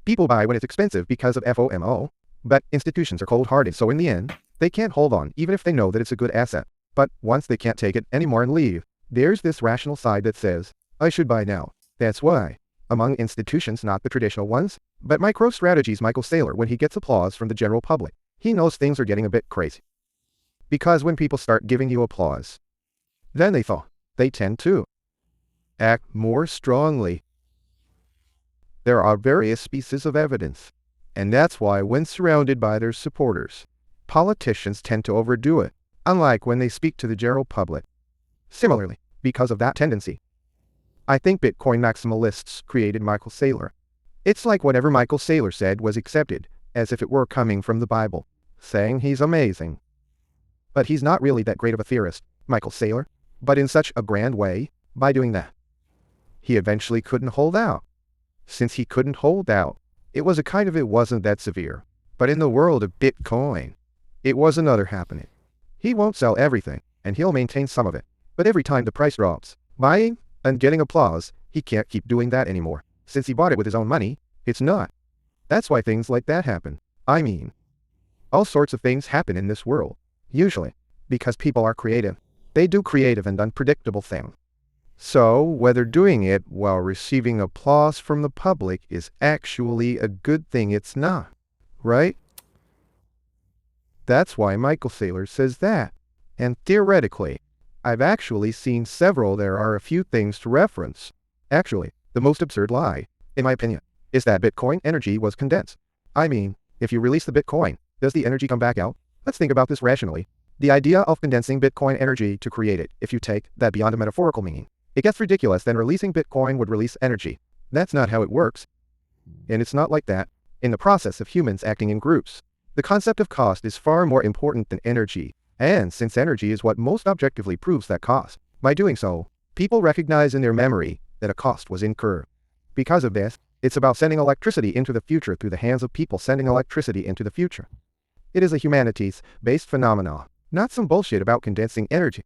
People buy when it's expensive because of FOMO, but institutions are cold-hearted, so in the end, they can't hold on even if they know that it's a good asset. But once they can't take it anymore and leave, there's this rational side that says, I should buy now. That's why, among institutions, not the traditional ones, but MicroStrategy's Michael Saylor, when he gets applause from the general public, he knows things are getting a bit crazy. Because when people start giving you applause, then they tend to act more strongly. There are various pieces of evidence, and that's why when surrounded by their supporters, politicians tend to overdo it, unlike when they speak to the general public. Similarly, because of that tendency, I think Bitcoin maximalists created Michael Saylor. It's like whatever Michael Saylor said was accepted, as if it were coming from the Bible, saying he's amazing. But he's not really that great of a theorist, Michael Saylor, but in such a grand way, by doing that, he eventually couldn't hold out. Since he couldn't hold out, it wasn't that severe. But in the world of Bitcoin, it was another happening. He won't sell everything, and he'll maintain some of it. But every time the price drops, buying and getting applause, he can't keep doing that anymore. Since he bought it with his own money, it's not. That's why things like that happen. I mean, all sorts of things happen in this world. Usually, because people are creative. They do creative and unpredictable things. So, whether doing it while receiving applause from the public is actually a good thing, it's not, right? That's why Michael Saylor says that. And theoretically, I've actually seen several. There are a few things to reference. Actually, the most absurd lie, in my opinion, is that Bitcoin energy was condensed. I mean, if you release the Bitcoin, does the energy come back out? Let's think about this rationally. The idea of condensing Bitcoin energy to create it, if you take that beyond a metaphorical meaning, it gets ridiculous. Then releasing Bitcoin would release energy. That's not how it works. And it's not like that. In the process of humans acting in groups, the concept of cost is far more important than energy. And since energy is what most objectively proves that cost, by doing so, people recognize in their memory that a cost was incurred. Because of this, it's about sending electricity into the future through the hands of people sending electricity into the future. It is a humanities-based phenomenon, not some bullshit about condensing energy.